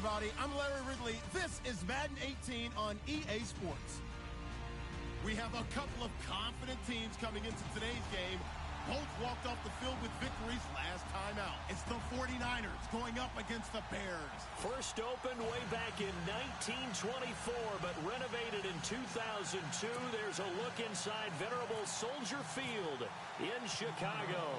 everybody. I'm Larry Ridley. This is Madden 18 on EA Sports. We have a couple of confident teams coming into today's game. Both walked off the field with victories last time out. It's the 49ers going up against the Bears. First opened way back in 1924, but renovated in 2002. There's a look inside venerable Soldier Field in Chicago.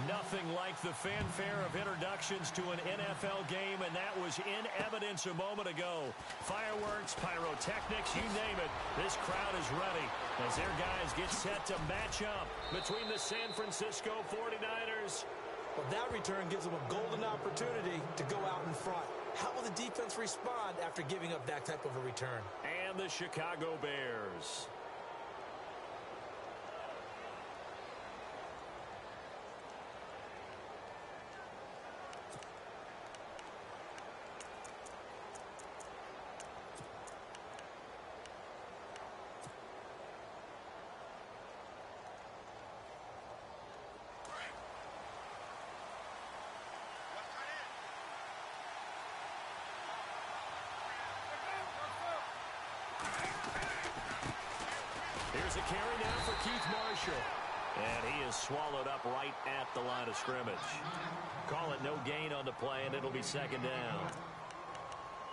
Nothing like the fanfare of introductions to an NFL game, and that was in evidence a moment ago. Fireworks, pyrotechnics, you name it. This crowd is ready as their guys get set to match up between the San Francisco 49ers. Well, that return gives them a golden opportunity to go out in front. How will the defense respond after giving up that type of a return? And the Chicago Bears. Here's a carry now for Keith Marshall. And he is swallowed up right at the line of scrimmage. Call it no gain on the play, and it'll be second down.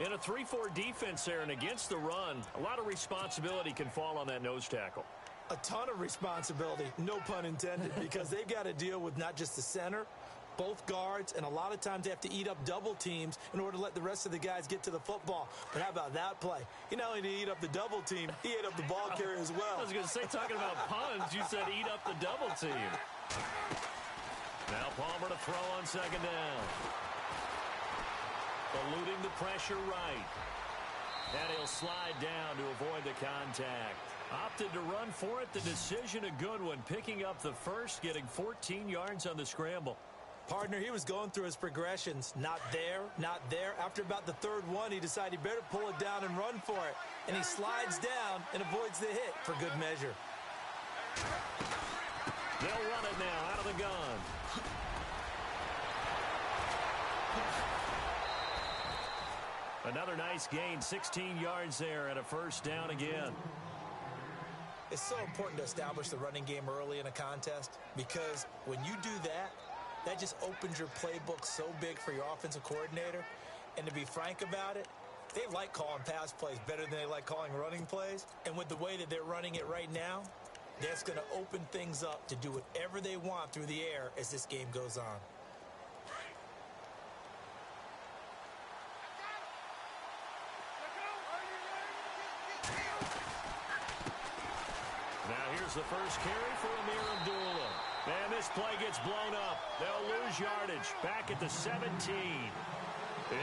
In a 3-4 defense there and against the run, a lot of responsibility can fall on that nose tackle. A ton of responsibility, no pun intended, because they've got to deal with not just the center, both guards, and a lot of times they have to eat up double teams in order to let the rest of the guys get to the football. But how about that play? He not only did he eat up the double team, he ate up the ball carrier as well. I was going to say, talking about puns, you said eat up the double team. Now Palmer to throw on second down. Eluding the pressure right. And he'll slide down to avoid the contact. Opted to run for it. The decision a good one. Picking up the first, getting 14 yards on the scramble. Partner, he was going through his progressions. Not there, not there. After about the third one, he decided he better pull it down and run for it. And he slides down and avoids the hit for good measure. They'll run it now out of the gun. Another nice gain, 16 yards there and a first down again. It's so important to establish the running game early in a contest because when you do that, that just opens your playbook so big for your offensive coordinator. And to be frank about it, they like calling pass plays better than they like calling running plays. And with the way that they're running it right now, that's going to open things up to do whatever they want through the air as this game goes on. Now here's the first carry for Amir Abdullah. And this play gets blown up. They'll lose yardage back at the 17.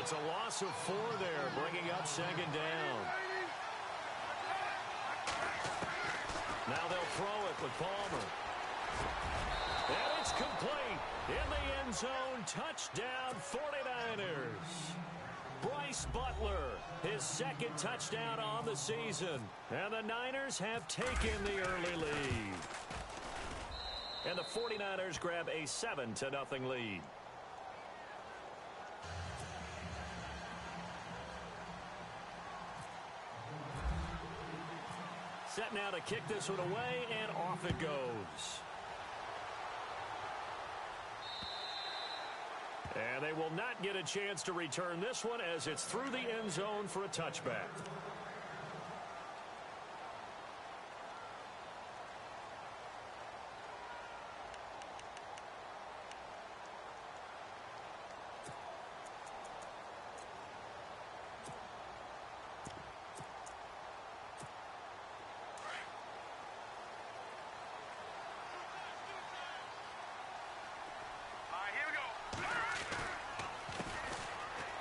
It's a loss of 4 there, bringing up second down. Now they'll throw it with Palmer. And it's complete. In the end zone, touchdown 49ers. Bryce Butler, his second touchdown on the season. And the Niners have taken the early lead. And the 49ers grab a 7-0 lead. Set now to kick this one away, and off it goes. And they will not get a chance to return this one as it's through the end zone for a touchback.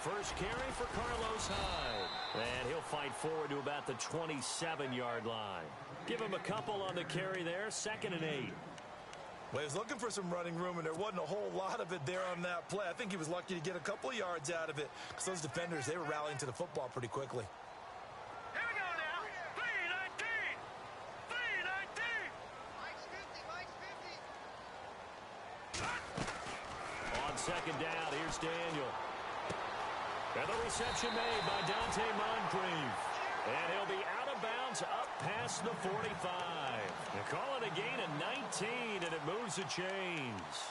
First carry for Carlos Hyde. And he'll fight forward to about the 27-yard line. Give him a couple on the carry there, 2nd and 8. Well, he was looking for some running room, and there wasn't a whole lot of it there on that play. I think he was lucky to get a couple of yards out of it because those defenders, they were rallying to the football pretty quickly. Here we go now. 3-19. 3-19. Mike's 50. On second down, here's Daniel. And the reception made by Dante Moncrief. And he'll be out of bounds up past the 45. They call it a gain of 19, and it moves the chains.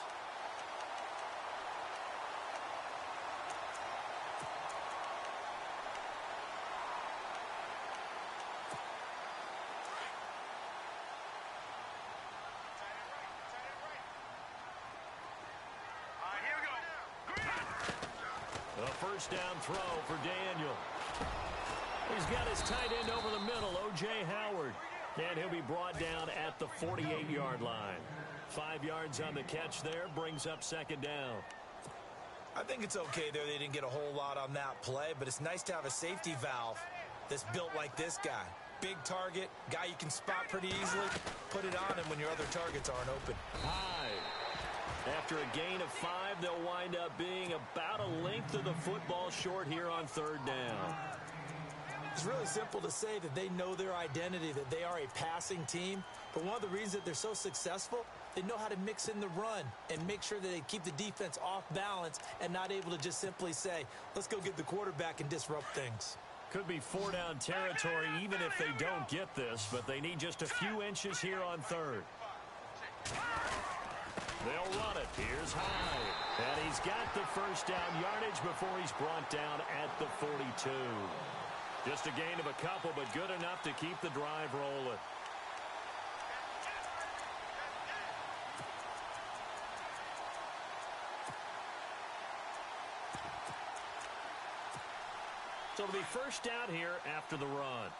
A first down throw for Daniel. He's got his tight end over the middle, O.J. Howard. And he'll be brought down at the 48-yard line. 5 yards on the catch there, brings up second down. I think it's okay there. They didn't get a whole lot on that play, but it's nice to have a safety valve that's built like this guy. Big target, guy you can spot pretty easily. Put it on him when your other targets aren't open. High. After a gain of 5, they'll wind up being about a length of the football short here on third down. It's really simple to say that they know their identity, that they are a passing team. But one of the reasons that they're so successful, they know how to mix in the run and make sure that they keep the defense off balance and not able to just simply say, let's go get the quarterback and disrupt things. Could be 4-down territory even if they don't get this, but they need just a few inches here on third. They'll run it. Here's High. And he's got the first down yardage before he's brought down at the 42. Just a gain of a couple, but good enough to keep the drive rolling. So it'll be first down here after the run.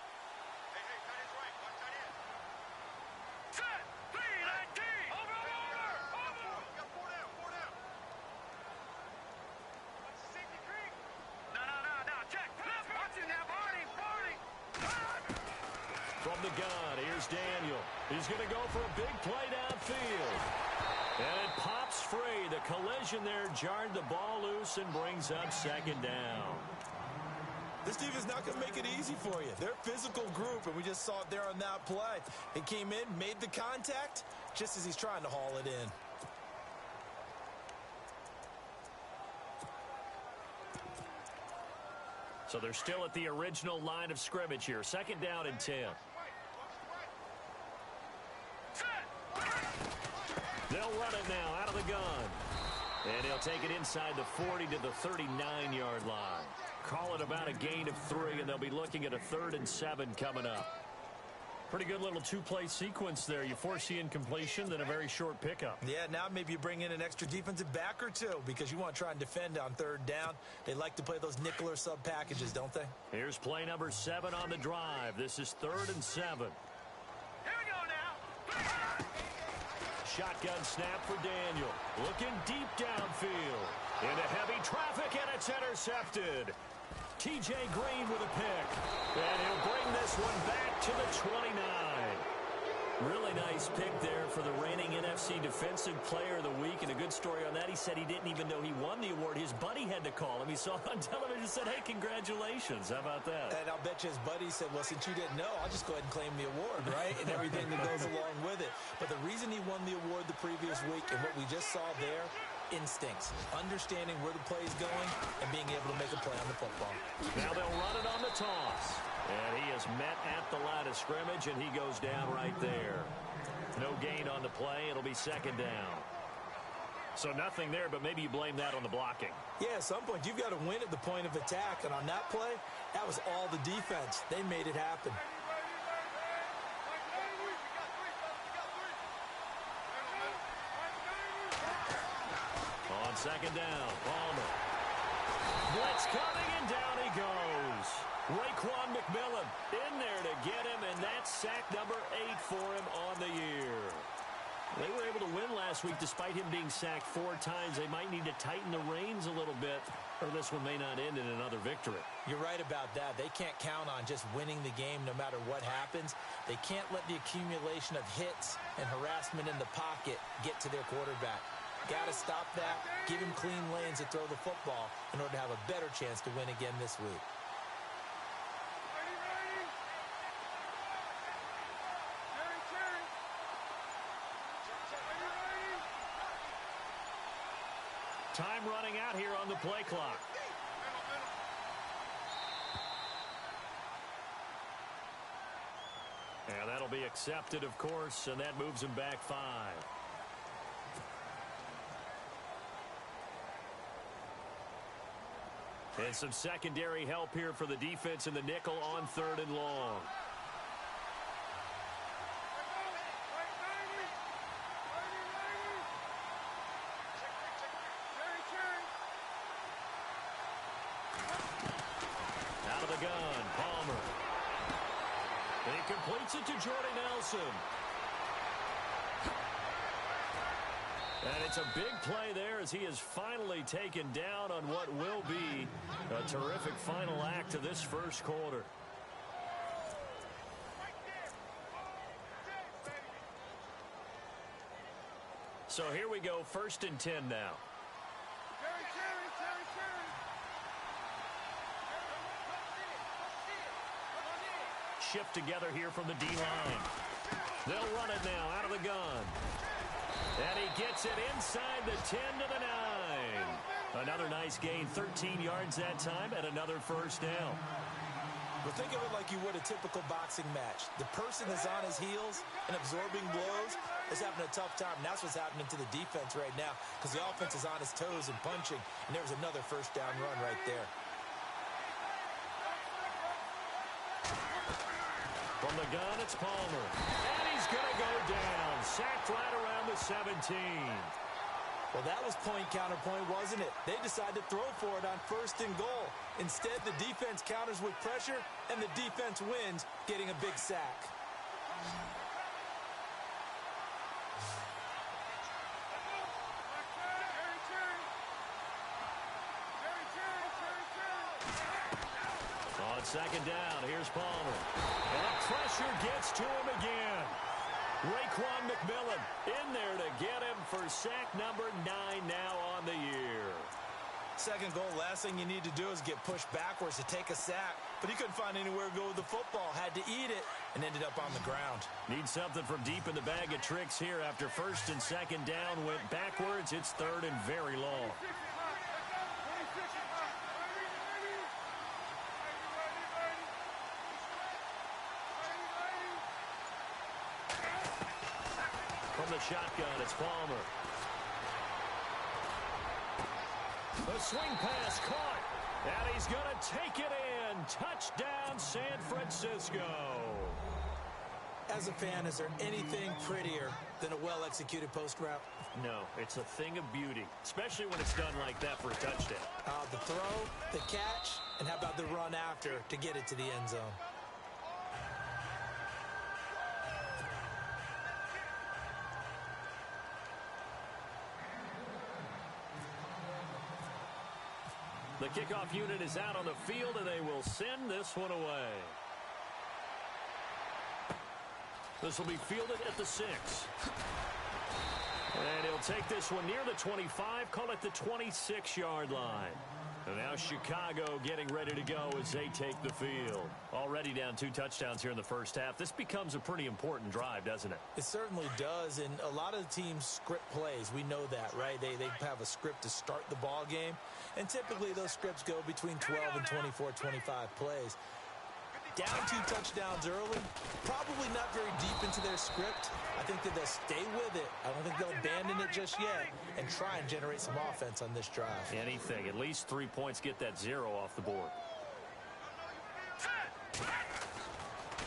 From the gun, here's Daniel. He's going to go for a big play downfield. And it pops free. The collision there jarred the ball loose and brings up second down. This team is not going to make it easy for you. They're a physical group, and we just saw it there on that play. He came in, made the contact, just as he's trying to haul it in. So they're still at the original line of scrimmage here. Second down and 10. They'll run it now out of the gun. And he'll take it inside the 40 to the 39-yard line. Call it about a gain of 3, and they'll be looking at a 3rd and 7 coming up. Pretty good little two-play sequence there. You force the incompletion, then a very short pickup. Yeah, now maybe you bring in an extra defensive back or two because you want to try and defend on third down. They like to play those nickel or sub packages, don't they? Here's play number 7 on the drive. This is 3rd and 7. Here we go now. Shotgun snap for Daniel. Looking deep downfield. Into heavy traffic, and it's intercepted. T.J. Green with a pick. And he'll bring this one back to the 29. Really nice pick there for the reigning NFC Defensive Player of the Week. And a good story on that. He said he didn't even know he won the award. His buddy had to call him. He saw it on television and said, hey, congratulations. How about that? And I'll bet you his buddy said, well, since you didn't know, I'll just go ahead and claim the award, right? And everything that goes along with it. But the reason he won the award the previous week and what we just saw there, instincts, understanding where the play is going and being able to make a play on the football. Now they'll run it on the toss. And he is met at the line of scrimmage, and he goes down right there. No gain on the play. It'll be second down. So nothing there, but maybe you blame that on the blocking. Yeah, at some point, you've got to win at the point of attack. And on that play, that was all the defense. They made it happen. On second down, Palmer. Blitz coming, and down he goes. Raekwon McMillan in there to get him, and that's sack number 8 for him on the year. They were able to win last week despite him being sacked 4 times. They might need to tighten the reins a little bit, or this one may not end in another victory. You're right about that. They can't count on just winning the game no matter what happens. They can't let the accumulation of hits and harassment in the pocket get to their quarterback. Got to stop that, give him clean lanes to throw the football in order to have a better chance to win again this week. Time running out here on the play clock. And that'll be accepted, of course, and that moves him back 5. And some secondary help here for the defense in the nickel on 3rd and long. Out of the gun, Palmer. He completes it to Jordy Nelson. And it's a big play there as he is finally taken down on what will be a terrific final act of this first quarter. So here we go, 1st and 10 now. Shift together here from the D-line. They'll run it now out of the gun. And he gets it inside the 10 to the 9. Another nice gain, 13 yards that time, and another first down. Well, think of it like you would a typical boxing match. The person is on his heels and absorbing blows is having a tough time. And that's what's happening to the defense right now because the offense is on his toes and punching. And there's another first down run right there. From the gun, it's Palmer. And he's going to go down. Sacked right around the 17. Well, that was point counterpoint, wasn't it? They decided to throw for it on 1st and goal. Instead, the defense counters with pressure, and the defense wins, getting a big sack. On 2nd down, here's Palmer. And pressure gets to him again. Raekwon McMillan in there to get him for sack number 9 now on the year. 2nd goal, last thing you need to do is get pushed backwards to take a sack. But he couldn't find anywhere to go with the football. Had to eat it and ended up on the ground. Need something from deep in the bag of tricks here after 1st and 2nd down. Went backwards. It's 3rd and very long. From the shotgun, it's Palmer. The swing pass caught, and he's going to take it in. Touchdown, San Francisco. As a fan, is there anything prettier than a well-executed post route? No, it's a thing of beauty, especially when it's done like that for a touchdown. The throw, the catch, and how about the run after to get it to the end zone? The kickoff unit is out on the field, and they will send this one away. This will be fielded at the 6. And he'll take this one near the 25, call it the 26-yard line. And now Chicago getting ready to go as they take the field. Already down 2 touchdowns here in the first half. This becomes a pretty important drive, doesn't it? It certainly does, and a lot of the teams script plays. We know that, right? They have a script to start the ball game, and typically those scripts go between 12 and 24, 25 plays. Down 2 touchdowns early, probably not very deep into their script. I think that they'll stay with it. I don't think they'll abandon it just yet and try and generate some offense on this drive. Anything. At least 3 points, get that 0 off the board.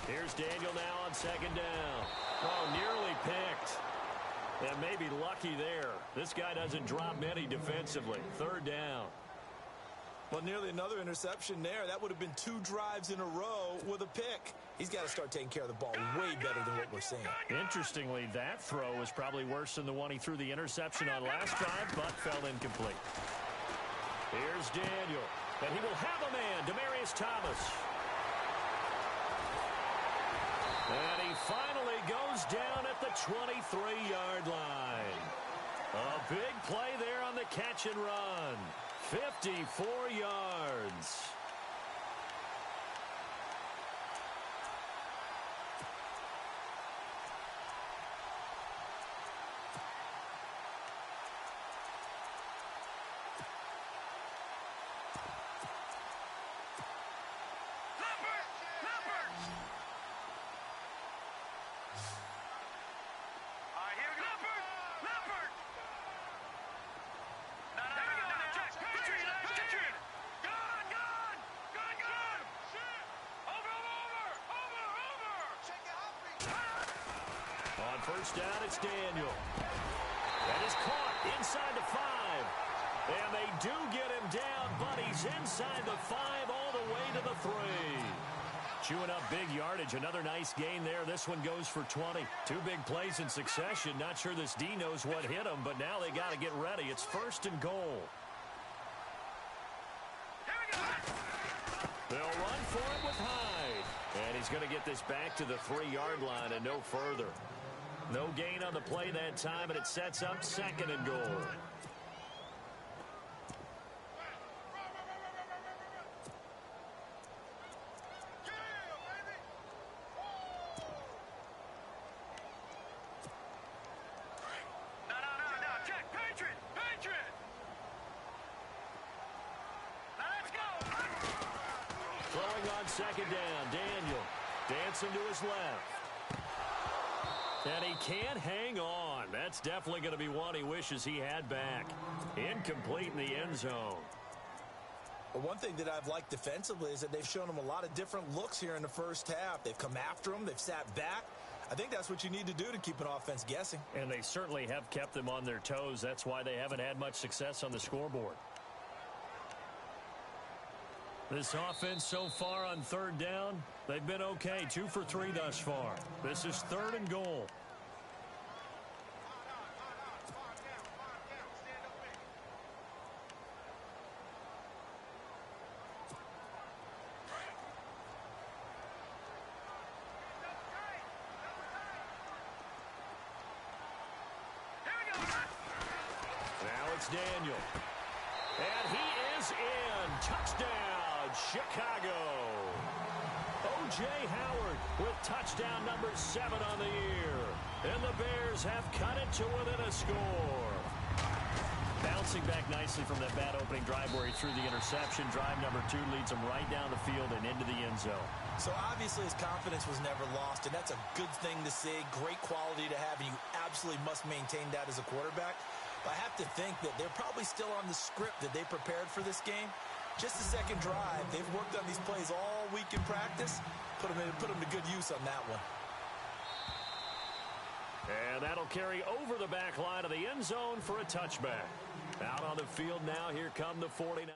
Here's Daniel now on 2nd down. Oh, nearly picked. And maybe lucky there. This guy doesn't drop many defensively. 3rd down. Well, nearly another interception there. That would have been 2 drives in a row with a pick. He's got to start taking care of the ball way better than what we're seeing. Interestingly, that throw was probably worse than the one he threw the interception on last drive, but fell incomplete. Here's Daniel, and he will have a man, Demaryius Thomas. And he finally goes down at the 23-yard line. A big play there on the catch and run. 54 yards. On first down, it's Daniel. That is caught inside the 5. And they do get him down, but he's inside the 5 all the way to the 3. Chewing up big yardage. Another nice gain there. This one goes for 20. 2 big plays in succession. Not sure this D knows what hit him, but now they got to get ready. It's first and goal. They'll run for it with Hyde. And he's going to get this back to the 3-yard line and no further. No gain on the play that time, and it sets up second and goal. Second down, Daniel dancing to his left. And he can't hang on. That's definitely going to be one he wishes he had back. Incomplete in the end zone. Well, one thing that I've liked defensively is that they've shown him a lot of different looks here in the first half. They've come after him. They've sat back. I think that's what you need to do to keep an offense guessing. And they certainly have kept them on their toes. That's why they haven't had much success on the scoreboard. This offense so far on third down, they've been okay. 2 for 3 thus far. This is third and goal. Now it's Daniel. And he is in. Touchdown. Chicago. O.J. Howard with touchdown number 7 on the year. And the Bears have cut it to within a score. Bouncing back nicely from that bad opening drive where he threw the interception. Drive number 2 leads him right down the field and into the end zone. So obviously his confidence was never lost, and that's a good thing to see. Great quality to have, and you absolutely must maintain that as a quarterback. But I have to think that they're probably still on the script that they prepared for this game. Just the second drive. They've worked on these plays all week in practice. Put them to good use on that one. And that'll carry over the back line of the end zone for a touchback. Out on the field now, here come the 49ers.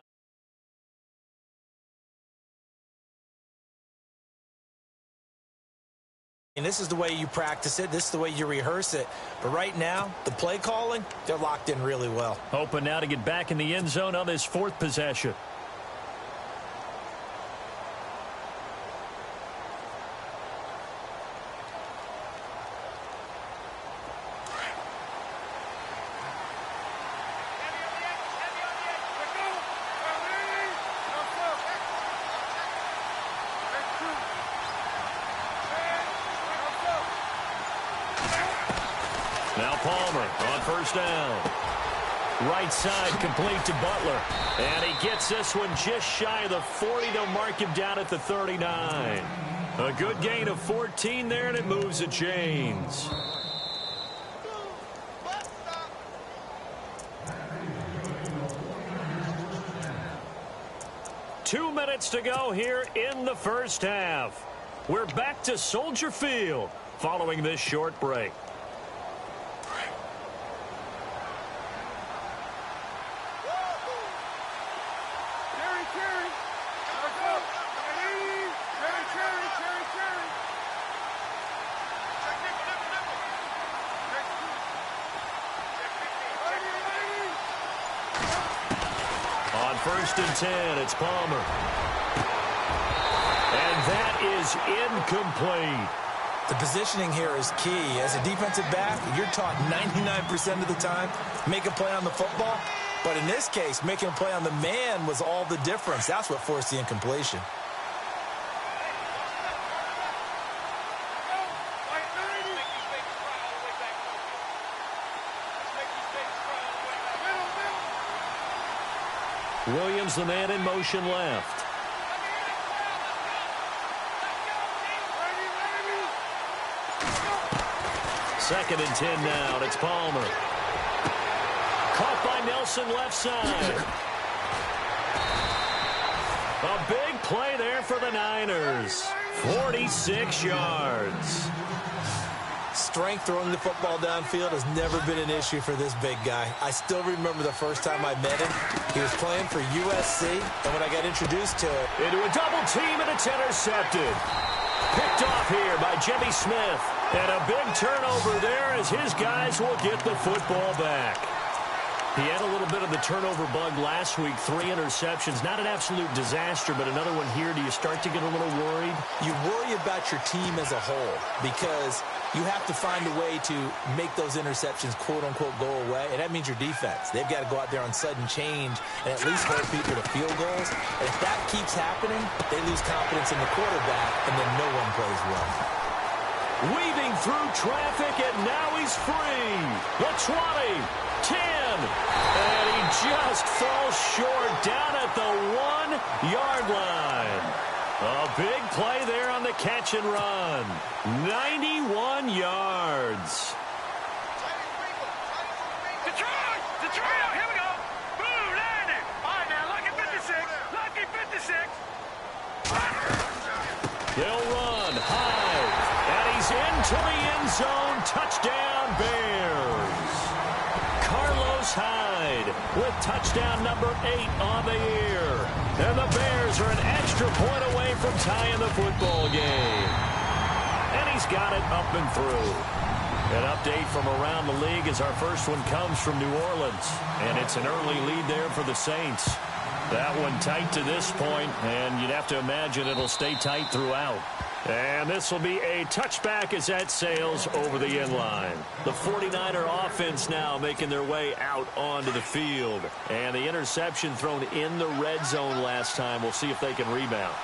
And this is the way you practice it. This is the way you rehearse it. But right now, the play calling, they're locked in really well. Hoping now to get back in the end zone on this 4th possession. Now Palmer on first down. Right side complete to Butler. And he gets this one just shy of the 40. They'll mark him down at the 39. A good gain of 14 there, and it moves the chains. Two minutes to go here in the first half. We're back to Soldier Field following this short break. First and 10, it's Palmer. And that is incomplete. The positioning here is key. As a defensive back, you're taught 99% of the time, make a play on the football. But in this case, making a play on the man was all the difference. That's what forced the incompletion. Williams, the man in motion left. Second and 10 now. It's Palmer. Caught by Nelson left side. A big play there for the Niners. 46 yards. strength throwing the football downfield has never been an issue for this big guy. I still remember the first time I met him. He was playing for USC, and when I got introduced to it... Into a double team, and it's intercepted. Picked off here by Jimmy Smith. And a big turnover there as his guys will get the football back. He had a little bit of the turnover bug last week, 3 interceptions. Not an absolute disaster, but another one here. Do you start to get a little worried? You worry about your team as a whole because you have to find a way to make those interceptions, quote-unquote, go away, and that means your defense. They've got to go out there on sudden change and at least hold people to field goals. And if that keeps happening, they lose confidence in the quarterback, and then no one plays well. Weaving through traffic, and now he's free. The 20, 10, and he just falls short down at the 1-yard line. A big play there on the catch and run. 91 yards. Detroit, here we go. Boom, landing. All right, now, lucky 56. Lucky 56. They'll run high, and he's into the end zone. Touchdown, Bears. Carlos Hyde with touchdown number 8 on the year. And the Bears are an extra point away from tying the football game. And he's got it up and through. An update from around the league as our first one comes from New Orleans. And it's an early lead there for the Saints. That one tight to this point, and you'd have to imagine it'll stay tight throughout. And this will be a touchback as that sails over the end line. The 49er offense now making their way out onto the field. And the interception thrown in the red zone last time. We'll see if they can rebound.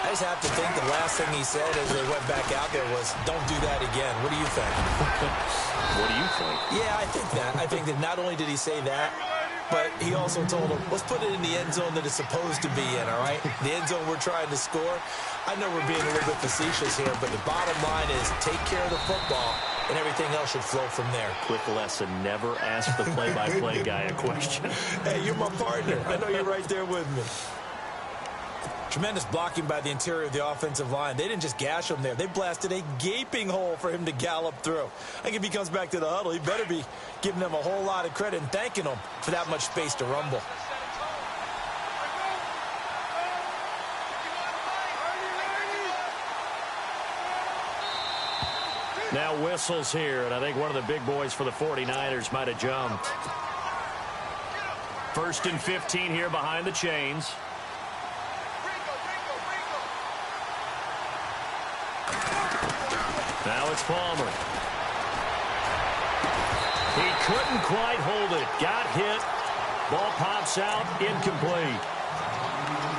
I just have to think the last thing he said as they went back out there was, don't do that again. What do you think? What do you think? Yeah, I think that. I think that not only did he say that, but he also told him, let's put it in the end zone that it's supposed to be in, all right? The end zone we're trying to score. I know we're being a little bit facetious here, but the bottom line is take care of the football, and everything else should flow from there. Quick lesson, never ask the play-by-play guy a question. Hey, you're my partner. I know you're right there with me. Tremendous blocking by the interior of the offensive line. They didn't just gash him there. They blasted a gaping hole for him to gallop through. I think if he comes back to the huddle, he better be giving them a whole lot of credit and thanking them for that much space to rumble. Now whistles here, and I think one of the big boys for the 49ers might have jumped. 1st and 15 here behind the chains. Now it's Palmer. He couldn't quite hold it. Got hit. Ball pops out. Incomplete.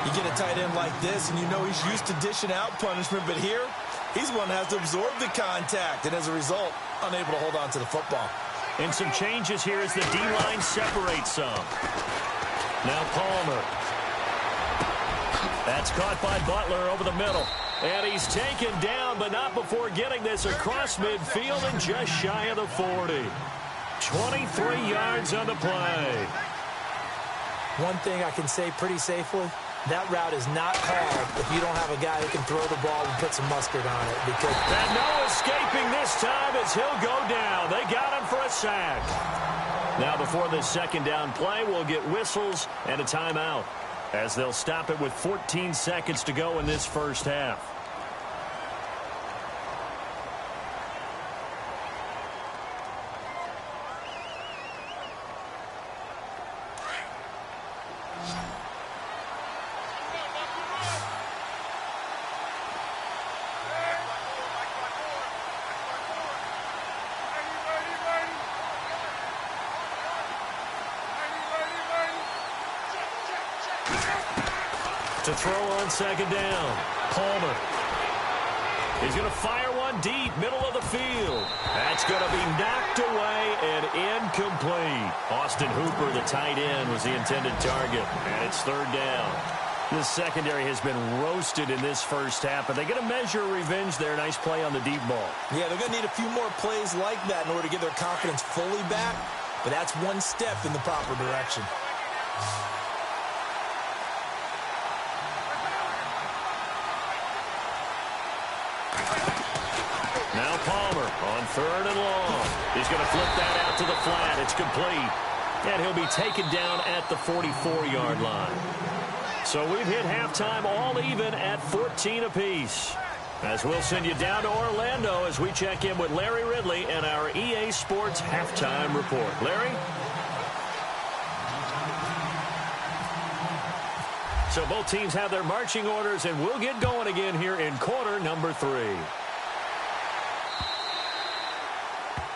You get a tight end like this, and you know he's used to dishing out punishment, but here, he's the one that has to absorb the contact, and as a result, unable to hold on to the football. And some changes here as the D-line separates some. Now Palmer. That's caught by Butler over the middle. And he's taken down, but not before getting this across midfield and just shy of the 40. 23 yards on the play. One thing I can say pretty safely, that route is not called if you don't have a guy that can throw the ball and put some mustard on it. Because and no escaping this time as he'll go down. They got him for a sack. Now before this second down play, we'll get whistles and a timeout, as they'll stop it with 14 seconds to go in this first half. To throw on second down, Palmer. He's going to fire one deep, middle of the field. That's going to be knocked away and incomplete. Austin Hooper, the tight end, was the intended target, and it's 3rd down. The secondary has been roasted in this first half, but they're going to measure revenge there. Nice play on the deep ball. Yeah, they're going to need a few more plays like that in order to get their confidence fully back, but that's one step in the proper direction. Now Palmer on 3rd and long. He's going to flip that out to the flat. It's complete. And he'll be taken down at the 44-yard line. So we've hit halftime all even at 14 apiece. As we'll send you down to Orlando as we check in with Larry Ridley and our EA Sports halftime report. Larry? So both teams have their marching orders, and we'll get going again here in quarter number 3.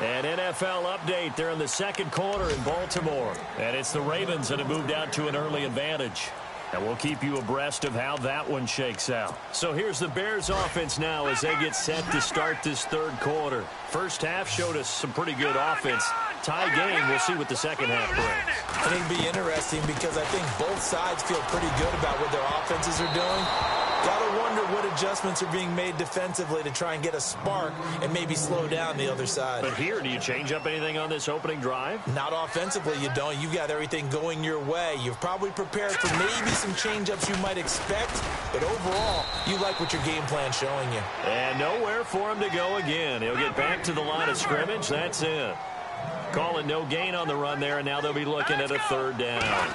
An NFL update. They're in the second quarter in Baltimore. And it's the Ravens that have moved out to an early advantage. And we'll keep you abreast of how that one shakes out. So here's the Bears offense now as they get set to start this third quarter. First half showed us some pretty good offense. Tie game. We'll see what the second half brings. I think it'll be interesting because I think both sides feel pretty good about what their offenses are doing. Gotta wonder what adjustments are being made defensively to try and get a spark and maybe slow down the other side. But here, do you change up anything on this opening drive? Not offensively, you don't. You've got everything going your way. You've probably prepared for maybe some change-ups you might expect, but overall, you like what your game plan's showing you. And nowhere for him to go again. He'll get back to the line of scrimmage. That's it. Calling no gain on the run there, and now they'll be looking at a 3rd down.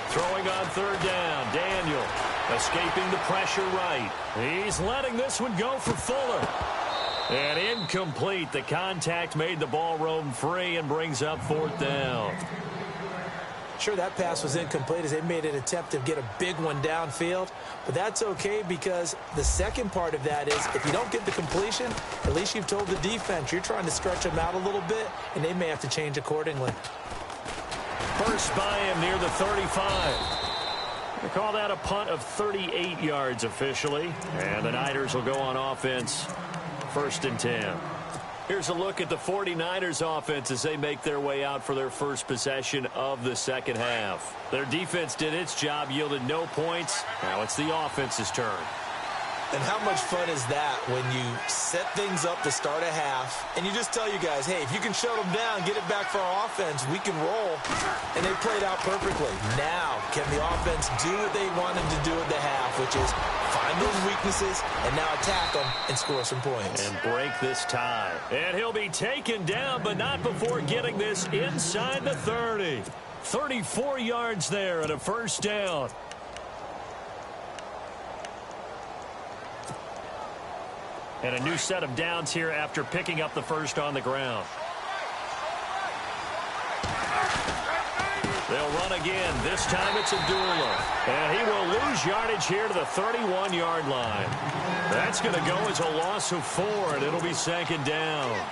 Throwing on 3rd down, Daniel. Escaping the pressure right. He's letting this one go for Fuller. And incomplete. The contact made the ball roam free and brings up 4th down. Sure, that pass was incomplete as they made an attempt to get a big one downfield. But that's okay because the second part of that is if you don't get the completion, at least you've told the defense you're trying to stretch them out a little bit, and they may have to change accordingly. First by him near the 35. They call that a punt of 38 yards officially. And the Niners will go on offense 1st and 10. Here's a look at the 49ers offense as they make their way out for their first possession of the second half. Their defense did its job, yielded no points. Now it's the offense's turn. And how much fun is that when you set things up to start a half and you just tell you guys, hey, if you can shut them down, get it back for our offense, we can roll. And they played out perfectly. Now, can the offense do what they wanted to do at the half, which is find those weaknesses and now attack them and score some points. And break this tie. And he'll be taken down, but not before getting this inside the 30. 34 yards there and a 1st down. And a new set of downs here after picking up the first on the ground. They'll run again. This time it's Abdullah. And he will lose yardage here to the 31-yard line. That's going to go as a loss of 4, and it'll be 2nd down.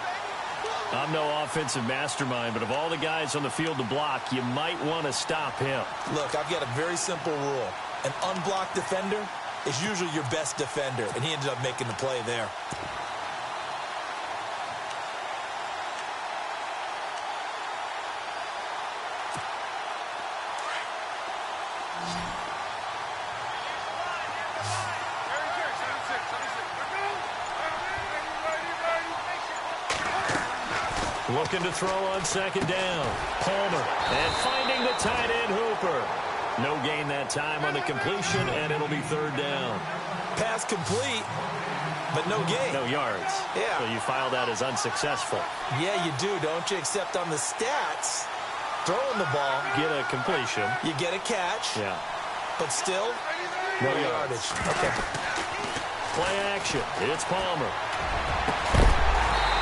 I'm no offensive mastermind, but of all the guys on the field to block, you might want to stop him. Look, I've got a very simple rule. An unblocked defender is usually your best defender, and he ended up making the play there. Looking to throw on 2nd down. Palmer. And finding the tight end Hooper. No gain that time on the completion, and it'll be 3rd down. Pass complete, but no gain. No yards. Yeah. So you file that as unsuccessful. Yeah, you do, don't you? Except on the stats, throwing the ball. Get a completion. You get a catch. Yeah. But still, no yardage. Okay. Play action. It's Palmer.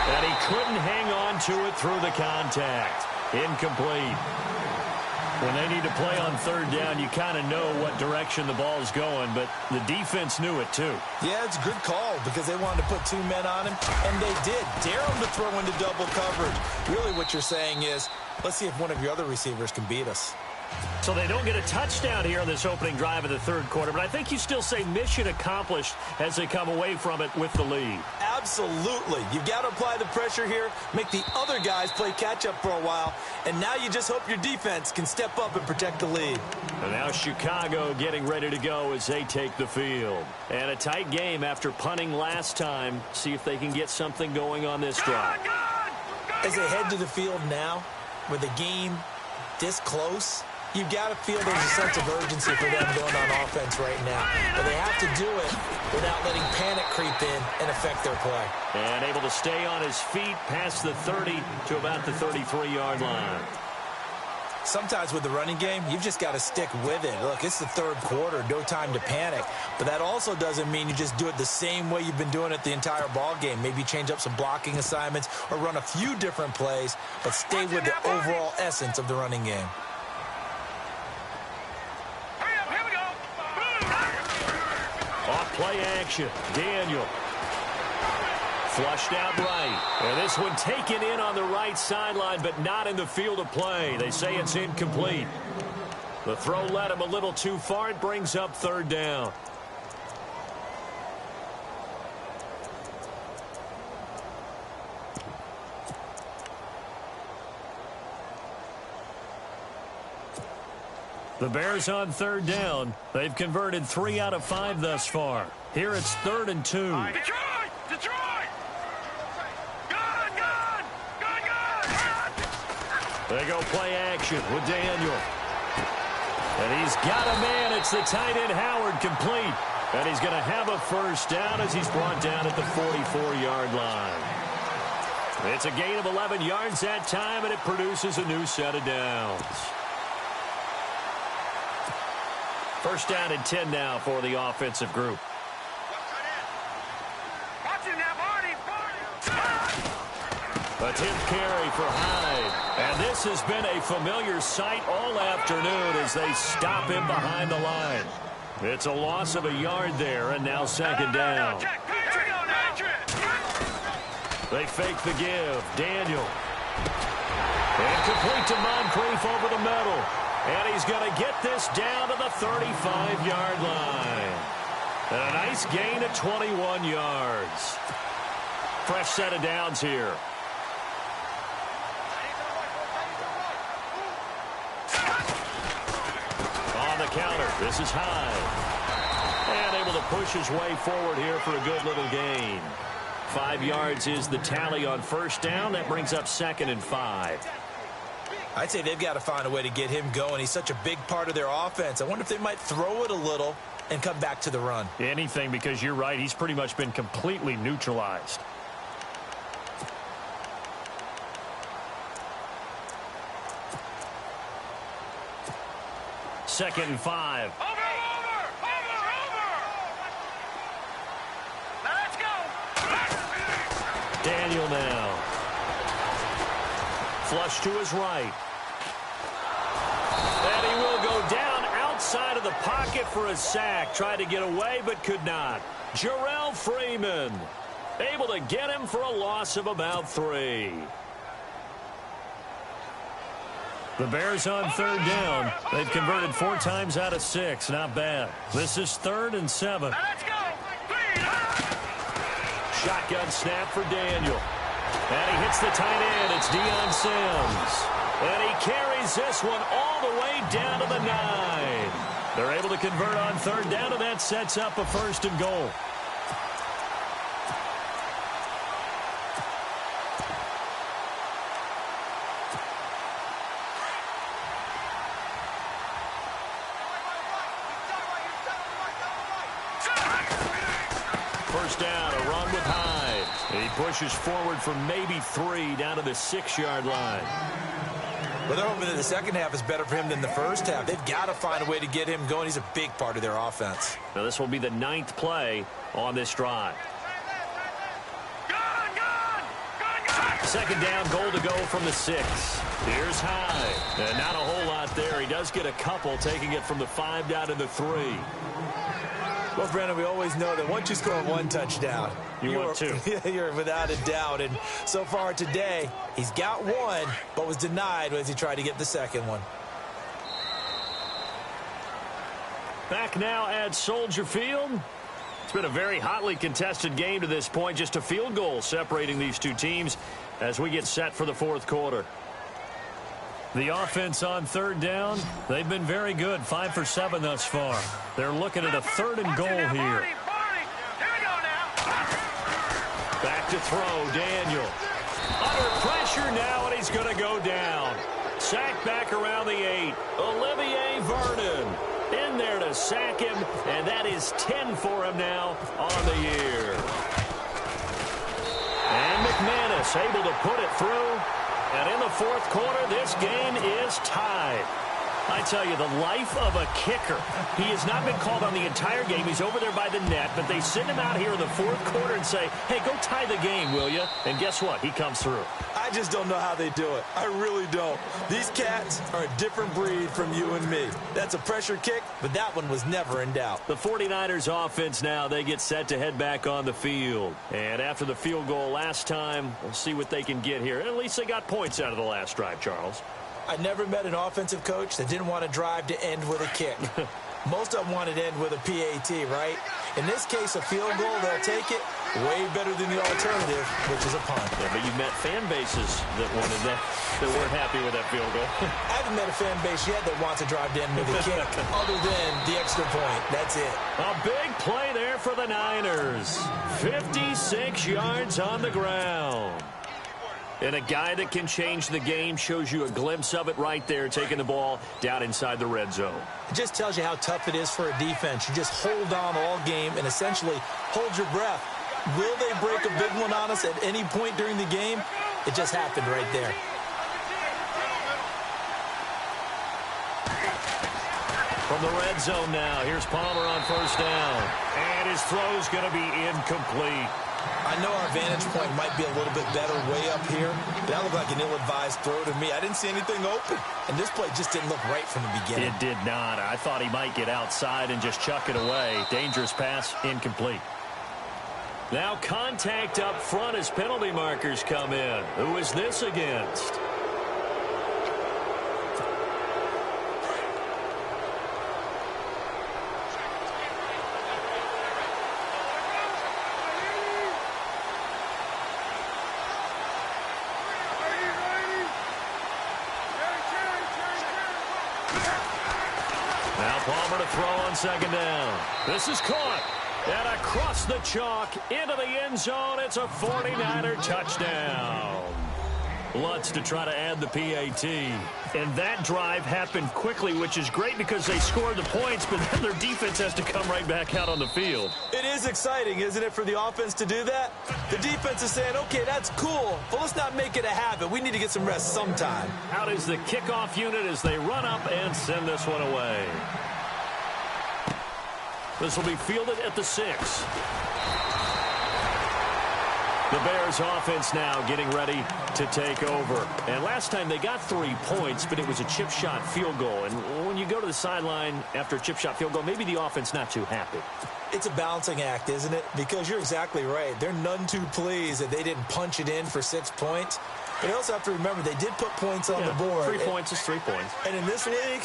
And he couldn't hang on to it through the contact. Incomplete. When they need to play on 3rd down, you kind of know what direction the ball is going, but the defense knew it too. Yeah, it's a good call because they wanted to put 2 men on him, and they did. Dare him to throw into double coverage. Really what you're saying is, let's see if one of your other receivers can beat us. So they don't get a touchdown here on this opening drive of the 3rd quarter, but I think you still say mission accomplished as they come away from it with the lead. Absolutely. You've got to apply the pressure here, make the other guys play catch-up for a while, and now you just hope your defense can step up and protect the lead. And now Chicago getting ready to go as they take the field. And a tight game after punting last time. See if they can get something going on this drive. As they head to the field now, with the game this close, You've got to feel there's a sense of urgency for them going on offense right now. But they have to do it without letting panic creep in and affect their play. And able to stay on his feet past the 30 to about the 33-yard line. Sometimes with the running game, you've just got to stick with it. Look, it's the third quarter, no time to panic. But that also doesn't mean you just do it the same way you've been doing it the entire ball game. Maybe change up some blocking assignments or run a few different plays, but stay with the overall essence of the running game. Here we go. Off play action. Daniel. Flushed out right. And this one taken in on the right sideline, but not in the field of play. They say it's incomplete. The throw led him a little too far. It brings up third down. The Bears on third down. They've converted 3 out of 5 thus far. Here it's 3rd and 2. Detroit! Detroit! They go play action with Daniel. And he's got a man. It's the tight end Howard, complete. And he's going to have a first down as he's brought down at the 44-yard line. It's a gain of 11 yards that time, and it produces a new set of downs. First down and 10 now for the offensive group. Attempt carry for Hyde. And this has been a familiar sight all afternoon as they stop him behind the line. It's a loss of a yard there, and now second down. They fake the give. Daniel. And complete to Moncrief over the middle. And he's going to get this down to the 35-yard line. And a nice gain of 21 yards. Fresh set of downs here. Counter. This is Hyde. And able to push his way forward here for a good little gain. 5 yards is the tally on first down. That brings up 2nd and 5. I'd say they've got to find a way to get him going. He's such a big part of their offense. I wonder if they might throw it a little and come back to the run. Anything, because you're right. He's pretty much been completely neutralized. Second and 5. Over! Let's go! Daniel now. Flush to his right. And he will go down outside of the pocket for a sack. Tried to get away, but could not. Jarrell Freeman able to get him for a loss of about 3. The Bears on third down. They've converted 4 times out of 6. Not bad. This is 3rd and 7. Let's go! Shotgun snap for Daniel. And he hits the tight end. It's Deion Sims. And he carries this one all the way down to the 9. They're able to convert on third down, and that sets up a 1st and goal. First down, a run with Hyde. He pushes forward for maybe 3 down to the 6-yard line. Well, they're hoping that the second half is better for him than the first half. They've got to find a way to get him going. He's a big part of their offense. Now, this will be the 9th play on this drive. Second down, goal to go from the 6. Here's Hyde. And not a whole lot there. He does get a couple, taking it from the 5 down to the 3. Well, Brandon, we always know that once you score 1 touchdown, want 2. You're without a doubt. And so far today, he's got 1, but was denied as he tried to get the second one. Back now at Soldier Field. It's been a very hotly contested game to this point. Just a field goal separating these two teams as we get set for the 4th quarter. The offense on third down, they've been very good, 5 for 7 thus far. They're looking at a 3rd and goal here. Back to throw, Daniel. Under pressure now, and he's going to go down. sack back around the 8. Olivier Vernon in there to sack him, and that is 10 for him now on the year. And McManus able to put it through. And in the fourth quarter, this game is tied. I tell you, the life of a kicker. He has not been called on the entire game. He's over there by the net, but they send him out here in the fourth quarter and say, hey, go tie the game, will you? And guess what? He comes through. I just don't know how they do it. I really don't. These cats are a different breed from you and me. That's a pressure kick, but that one was never in doubt. The 49ers offense now, they get set to head back on the field. And after the field goal last time, we'll see what they can get here. At least they got points out of the last drive, Charles. I never met an offensive coach that didn't want to drive to end with a kick. Most of them wanted to end with a PAT, right? In this case, a field goal, they'll take it way better than the alternative, which is a punt. Yeah, but you've met fan bases that wanted that weren't happy with that field goal. I haven't met a fan base yet that wants to drive to end with a kick other than the extra point. That's it. A big play there for the Niners. 56 yards on the ground. And a guy that can change the game, shows you a glimpse of it right there, taking the ball down inside the red zone. It just tells you how tough it is for a defense. You just hold on all game and essentially hold your breath. Will they break a big one on us at any point during the game? It just happened right there. From the red zone now, here's Palmer on first down. And his throw's going to be incomplete. I know our vantage point might be a little bit better way up here, but that looked like an ill-advised throw to me. I didn't see anything open, and this play just didn't look right from the beginning. It did not. I thought he might get outside and just chuck it away. Dangerous pass, incomplete. Now contact up front as penalty markers come in. Who is this against? Palmer to throw on second down. This is caught. And across the chalk into the end zone. It's a 49er touchdown. Lutz to try to add the PAT. And that drive happened quickly, which is great because they scored the points, but then their defense has to come right back out on the field. It is exciting, isn't it, for the offense to do that? The defense is saying, okay, that's cool, but let's not make it a habit. We need to get some rest sometime. Out is the kickoff unit as they run up and send this one away. This will be fielded at the 6. The Bears offense now getting ready to take over. And last time they got 3 points, but it was a chip shot field goal. And when you go to the sideline after a chip shot field goal, maybe the offense not too happy. It's a balancing act, isn't it? Because you're exactly right. They're none too pleased that they didn't punch it in for 6 points. But you also have to remember they did put points on the board. 3 points is 3 points. And in this league,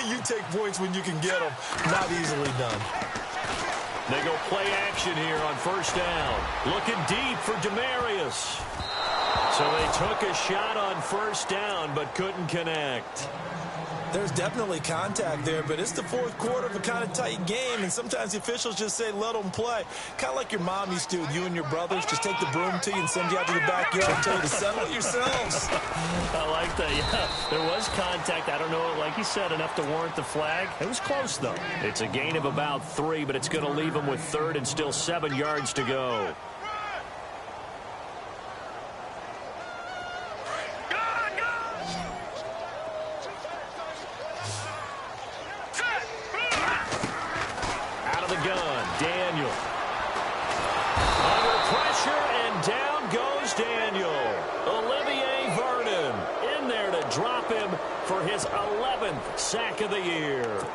you take points when you can get them. Not easily done. They go play action here on first down. Looking deep for Demarius. So they took a shot on first down but couldn't connect. There's definitely contact there, but it's the fourth quarter of a kind of tight game, and sometimes the officials just say, let them play. Kind of like your mom used to with you and your brothers. Just take the broom to you and send you out to the backyard and tell you to settle it yourselves. I like that, yeah. There was contact. I don't know, like you said, enough to warrant the flag. It was close, though. It's a gain of about 3, but it's going to leave them with third and still 7 yards to go. Sack of the year.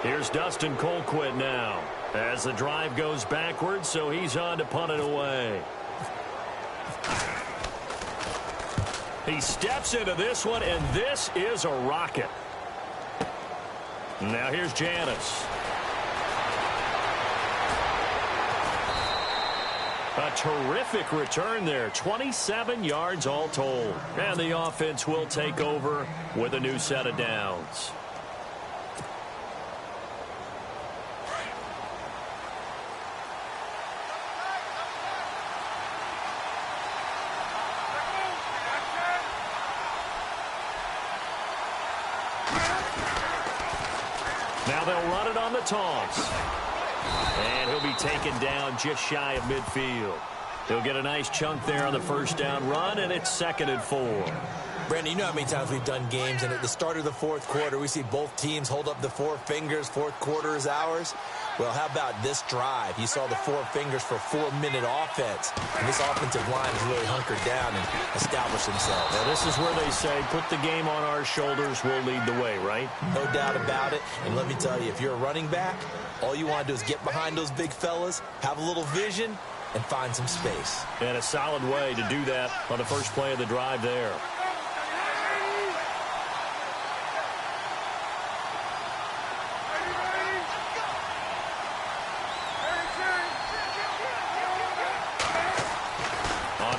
Here's Dustin Colquitt now as the drive goes backwards, so he's on to punt it away. He steps into this one, and this is a rocket. Now here's Janis. A terrific return there. 27 yards all told. And the offense will take over with a new set of downs. Now they'll run it on the toss. And he'll be taken down just shy of midfield. He'll get a nice chunk there on the first down run, and it's 2nd and 4. Brandon, you know how many times we've done games, and at the start of the fourth quarter, we see both teams hold up the 4 fingers, fourth quarter is ours. Well, how about this drive? You saw the 4 fingers for 4-minute offense, and this offensive line has really hunkered down and established themselves. Now, this is where they say, put the game on our shoulders, we'll lead the way, right? No doubt about it, and let me tell you, if you're a running back, all you want to do is get behind those big fellas, have a little vision, and find some space. And a solid way to do that on the first play of the drive there.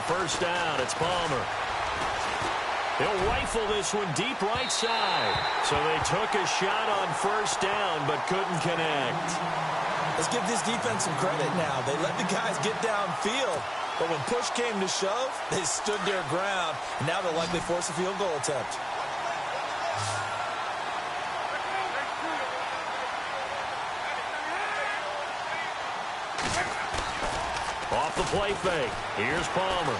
First down, it's Palmer. He'll rifle this one deep right side. So they took a shot on first down, but couldn't connect. Let's give this defense some credit now. They let the guys get downfield, but when push came to shove, they stood their ground, and now they'll likely force a field goal attempt. Off the play fake. Here's Palmer.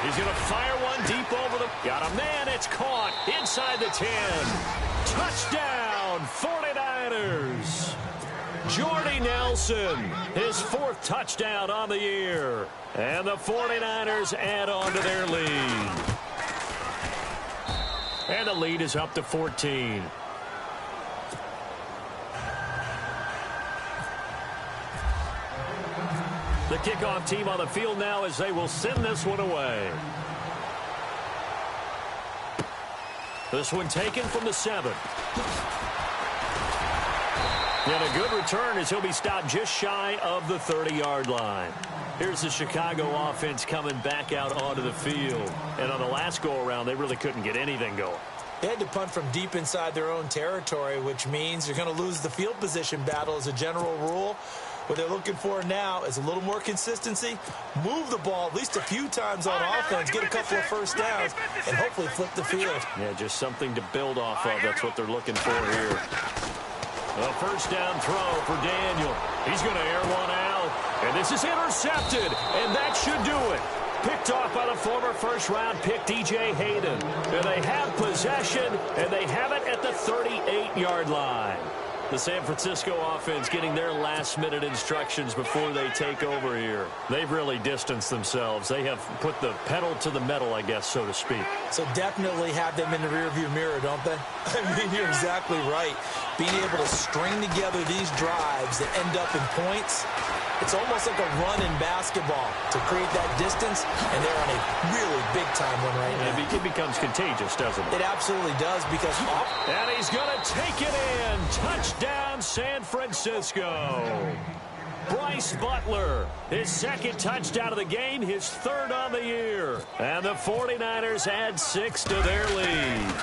He's going to fire one deep over the... Got a man. It's caught inside the 10. Touchdown, 49ers. Jordy Nelson, his 4th touchdown on the year. And the 49ers add on to their lead. And the lead is up to 14. The kickoff team on the field now as they will send this one away. This one taken from the 7. And a good return as he'll be stopped just shy of the 30-yard line. Here's the Chicago offense coming back out onto the field. And on the last go-around, they really couldn't get anything going. They had to punt from deep inside their own territory, which means you're going to lose the field position battle as a general rule. What they're looking for now is a little more consistency, move the ball at least a few times on offense, get a couple of first downs, and hopefully flip the field. Yeah, just something to build off of. That's what they're looking for here. A first down throw for Daniel. He's going to air one out, and this is intercepted, and that should do it. Picked off by the former first-round pick, DJ Hayden. And they have possession, and they have it at the 38-yard line. The San Francisco offense getting their last-minute instructions before they take over here. They've really distanced themselves. They have put the pedal to the metal, I guess, so to speak. So definitely have them in the rearview mirror, don't they? I mean, you're exactly right. Being able to string together these drives that end up in points, it's almost like a run in basketball to create that distance, and they're on a really big-time one right now. It becomes contagious, doesn't it? It absolutely does because... And he's going to take it in. Touchdown, San Francisco. Bryce Butler, his 2nd touchdown of the game, his 3rd on the year. And the 49ers add 6 to their lead.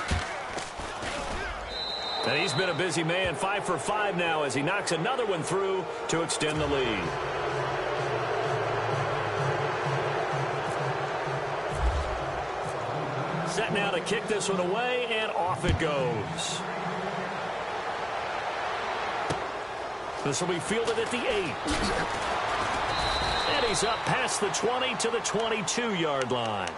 And he's been a busy man, 5 for 5 now as he knocks another one through to extend the lead. Set now to kick this one away, and off it goes. This will be fielded at the 8. And he's up past the 20 to the 22-yard line.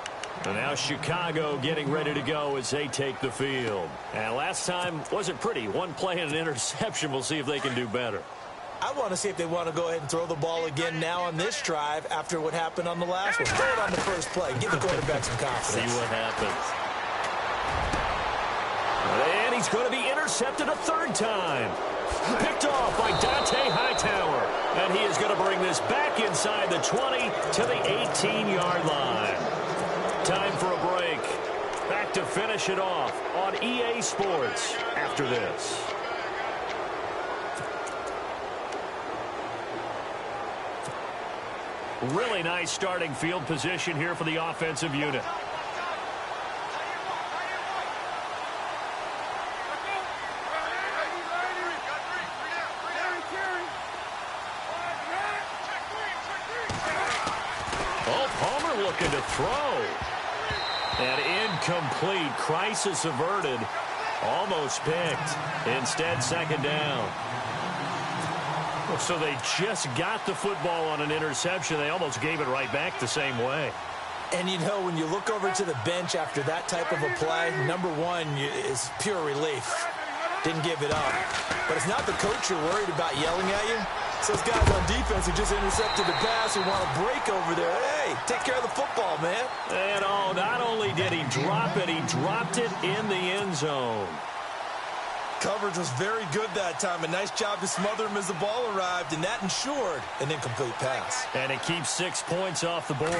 And now Chicago getting ready to go as they take the field. And last time wasn't pretty. One play and an interception. We'll see if they can do better. I want to see if they want to go ahead and throw the ball again now on this drive after what happened on the last one. Throw it on the first play. Give the quarterback some confidence. See what happens. And he's going to be intercepted a 3rd time. Picked off by Dante Hightower. And he is going to bring this back inside the 20 to the 18-yard line. Time for a break. Back to finish it off on EA Sports after this. Really nice starting field position here for the offensive unit. Oh, Palmer looking to throw. And incomplete. Crisis averted. Almost picked. Instead, second down. So they just got the football on an interception. They almost gave it right back the same way. And, you know, when you look over to the bench after that type of a play, number one is pure relief. Didn't give it up. But it's not the coach you're worried about yelling at you. It's those guys on defense who just intercepted the pass who want to break over there. Hey, take care of the football, man. And not only did he drop it, he dropped it in the end zone. Coverage was very good that time. A nice job to smother him as the ball arrived, and that ensured an incomplete pass. And it keeps 6 points off the board.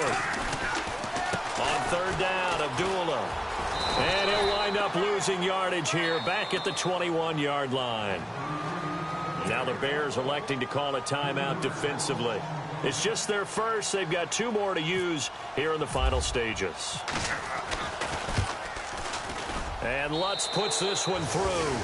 On third down, Abdullah. And he'll wind up losing yardage here back at the 21-yard line. Now the Bears electing to call a timeout defensively. It's just their first. They've got 2 more to use here in the final stages. And Lutz puts this one through.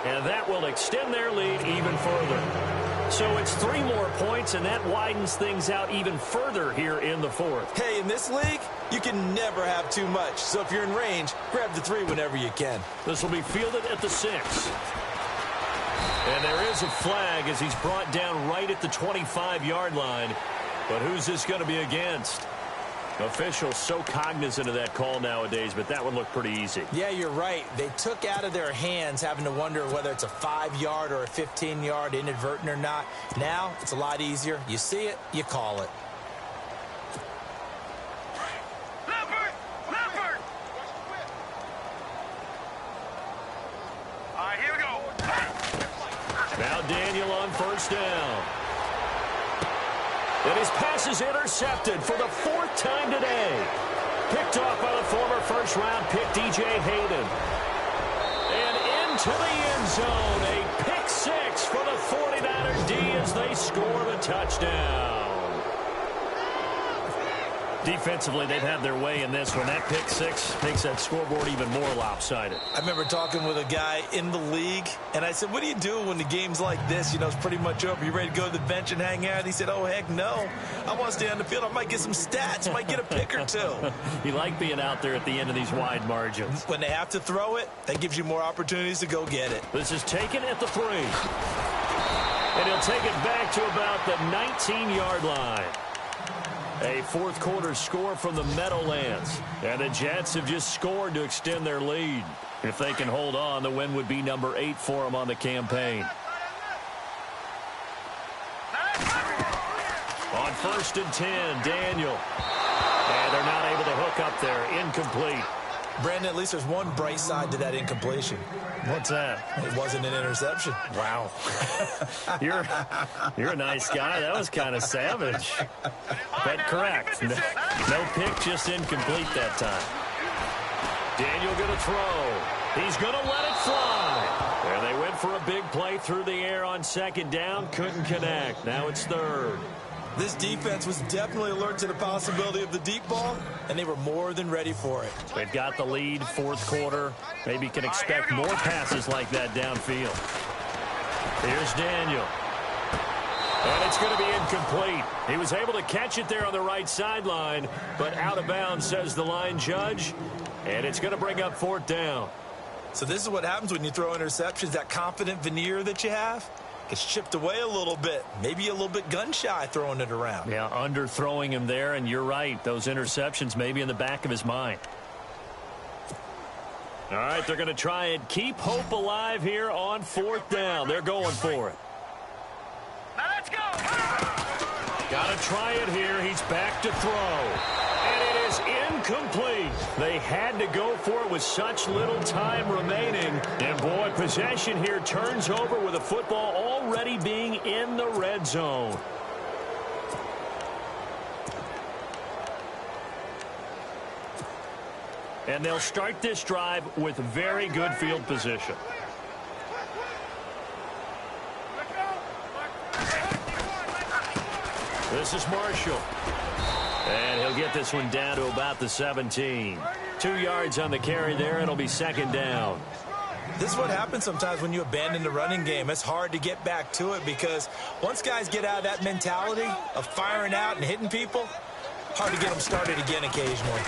And that will extend their lead even further. So it's 3 more points, and that widens things out even further here in the fourth. Hey, in this league, you can never have too much. So if you're in range, grab the 3 whenever you can. This will be fielded at the 6. And there is a flag as he's brought down right at the 25-yard line. But who's this going to be against? Officials so cognizant of that call nowadays, but that one looked pretty easy. Yeah, you're right. They took out of their hands having to wonder whether it's a 5-yard or a 15-yard inadvertent or not. Now, it's a lot easier. You see it, you call it. Leopard! All right, here we go. Now Daniel on first down. And his pass is intercepted for the 4th time today. Picked off by the former first-round pick, DJ Hayden. And into the end zone, a pick 6 for the 49er D as they score the touchdown. Defensively, they've had their way in this one. That pick 6 makes that scoreboard even more lopsided. I remember talking with a guy in the league, and I said, what do you do when the game's like this? You know, it's pretty much over. You ready to go to the bench and hang out? He said, oh, heck no. I want to stay on the field. I might get some stats. Might get a pick or 2. You like being out there at the end of these wide margins. When they have to throw it, that gives you more opportunities to go get it. This is taken at the 3. And he'll take it back to about the 19-yard line. A fourth quarter score from the Meadowlands. And the Jets have just scored to extend their lead. If they can hold on, the win would be number 8 for them on the campaign. On 1st and 10, Daniel. And they're not able to hook up there. Incomplete. Brandon, at least there's one bright side to that incompletion. What's that? It wasn't an interception. Wow. You're a nice guy. That was kind of savage. But correct. No pick, just incomplete that time. Daniel going to throw. He's going to let it fly. There they went for a big play through the air on 2nd down. Couldn't connect. Now it's 3rd. This defense was definitely alert to the possibility of the deep ball, and they were more than ready for it. They've got the lead, 4th quarter. Maybe can expect more passes like that downfield. Here's Daniel. And it's going to be incomplete. He was able to catch it there on the right sideline, but out of bounds, says the line judge. And it's going to bring up 4th down. So this is what happens when you throw interceptions. That confident veneer that you have gets chipped away a little bit. Maybe a little bit gun-shy throwing it around. Yeah, underthrowing him there, and you're right. Those interceptions may be in the back of his mind. All right, they're going to try and keep hope alive here on 4th down. They're going for it. Now let's go. Got to try it here. He's back to throw. And it is incomplete. They had to go for it with such little time remaining. And, boy, possession here turns over with the football already being in the red zone. And they'll start this drive with very good field position. This is Marshall. And he'll get this one down to about the 17. 2 yards on the carry there. It'll be 2nd down. This is what happens sometimes when you abandon the running game. It's hard to get back to it because once guys get out of that mentality of firing out and hitting people, hard to get them started again occasionally.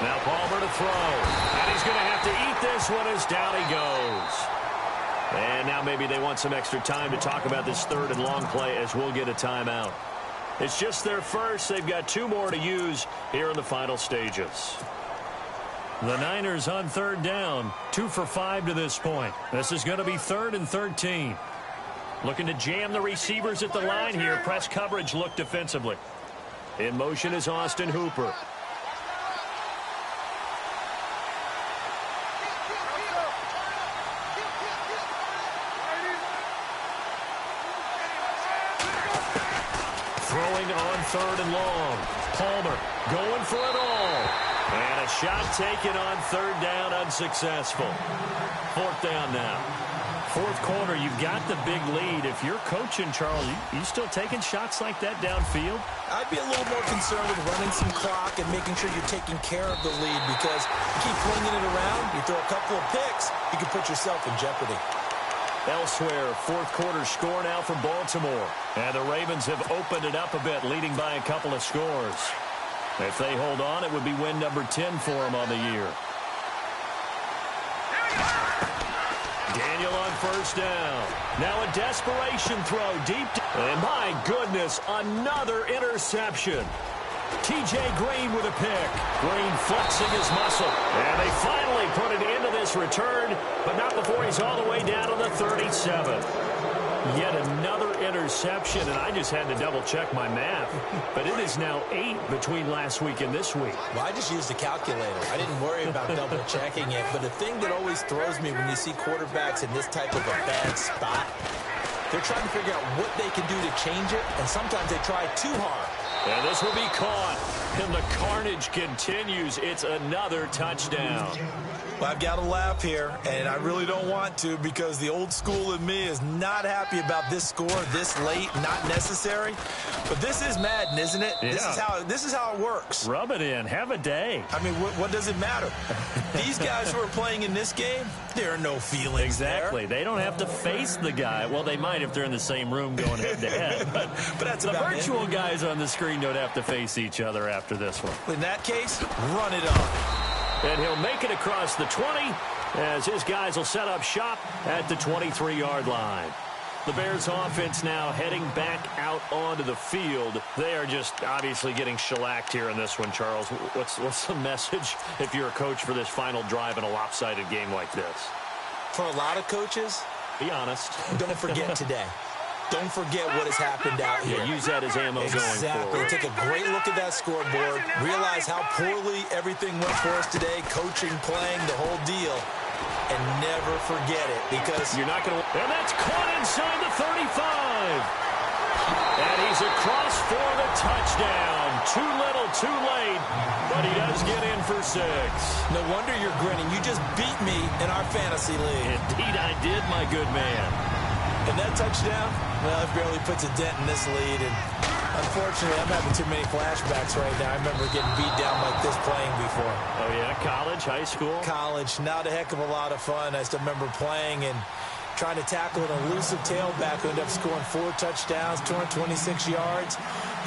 Now Palmer to throw. And he's going to have to eat this one as down he goes. And now maybe they want some extra time to talk about this third and long play as we'll get a timeout. It's just their first. They've got 2 more to use here in the final stages. The Niners on third down, 2 for 5 to this point. This is going to be 3rd and 13. Looking to jam the receivers at the line here. Press coverage look defensively. In motion is Austin Hooper. Throwing on 3rd and long. Palmer going for it all. And a shot taken on 3rd down, unsuccessful. 4th down now. 4th quarter, you've got the big lead. If you're coaching, Charles, you still taking shots like that downfield? I'd be a little more concerned with running some clock and making sure you're taking care of the lead, because you keep flinging it around, you throw a couple of picks, you can put yourself in jeopardy. Elsewhere, 4th quarter score now from Baltimore. And the Ravens have opened it up a bit, leading by a couple of scores. If they hold on, it would be win number 10 for them on the year. Daniel on 1st down. Now a desperation throw deep. And my goodness, another interception. T.J. Green with a pick. Green flexing his muscle. And they finally put it into this return, but not before he's all the way down to the 37. Yet another interception, and I just had to double-check my math. But it is now 8 between last week and this week. Well, I just used a calculator. I didn't worry about double-checking it. But the thing that always throws me when you see quarterbacks in this type of a bad spot, they're trying to figure out what they can do to change it, and sometimes they try too hard. And this will be caught. And the carnage continues. It's another touchdown. Well, I've got to laugh here, and I really don't want to, because the old school in me is not happy about this score this late, not necessary. But this is Madden, isn't it? Yeah. This is how it works. Rub it in. Have a day. I mean, what does it matter? These guys who are playing in this game, there are no feelings Exactly. there. They don't have to face the guy. Well, they might if they're in the same room going head-to-head. But that's the about virtual guys on the screen don't have to face each other after this one. In that case, run it on. And he'll make it across the 20 as his guys will set up shop at the 23-yard line. The Bears offense now heading back out onto the field. They are just obviously getting shellacked here in this one, Charles. What's the message if you're a coach for this final drive in a lopsided game like this? For a lot of coaches, be honest. Don't forget today. Don't forget what has happened out here. Yeah, use that as ammo going forward. Take a great look at that scoreboard. Realize how poorly everything went for us today. Coaching, playing, the whole deal. And never forget it, because you're not going to. And that's caught inside the 35. And he's across for the touchdown. Too little, too late. But he does get in for 6. No wonder you're grinning. You just beat me in our fantasy league. Indeed I did, my good man. And that touchdown, well, it barely puts a dent in this lead. And unfortunately, I'm having too many flashbacks right now. I remember getting beat down like this playing before. Oh, yeah? College, high school? College. Not a heck of a lot of fun. I still remember playing and trying to tackle an elusive tailback who ended up scoring 4 touchdowns, 226 yards.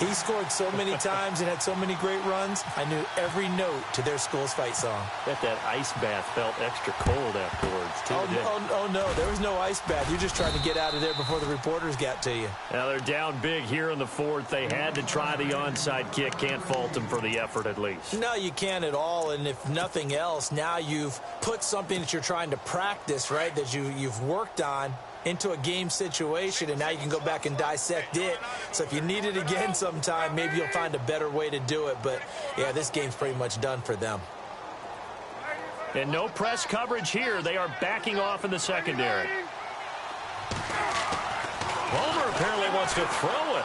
He scored so many times and had so many great runs, I knew every note to their school's fight song. Bet that ice bath felt extra cold afterwards, too. Oh, no, there was no ice bath. You're just trying to get out of there before the reporters got to you. Now they're down big here in the 4th. They had to try the onside kick. Can't fault them for the effort, at least. No, you can't at all. And if nothing else, now you've put something that you're trying to practice, right, that you've worked on into a game situation, and now you can go back and dissect it. So if you need it again sometime, maybe you'll find a better way to do it. But, yeah, this game's pretty much done for them. And no press coverage here. They are backing off in the secondary. Palmer apparently wants to throw it.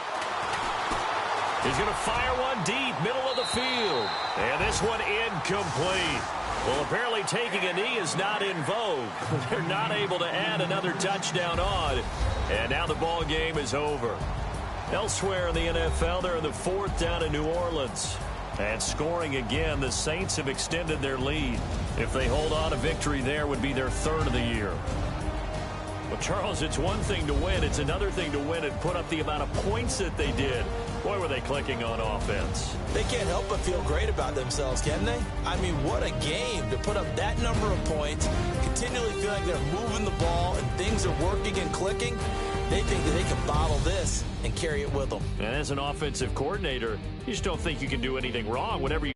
He's going to fire one deep, middle of the field. And this one incomplete. Well, apparently taking a knee is not in vogue. They're not able to add another touchdown on. And now the ball game is over. Elsewhere in the NFL, they're in the 4th down in New Orleans. And scoring again, the Saints have extended their lead. If they hold on, a victory there would be their 3rd of the year. Well, Charles, it's one thing to win. It's another thing to win and put up the amount of points that they did. Boy, were they clicking on offense. They can't help but feel great about themselves, can they? I mean, what a game to put up that number of points, continually feel like they're moving the ball and things are working and clicking. They think that they can bottle this and carry it with them. And as an offensive coordinator, you just don't think you can do anything wrong. Whatever you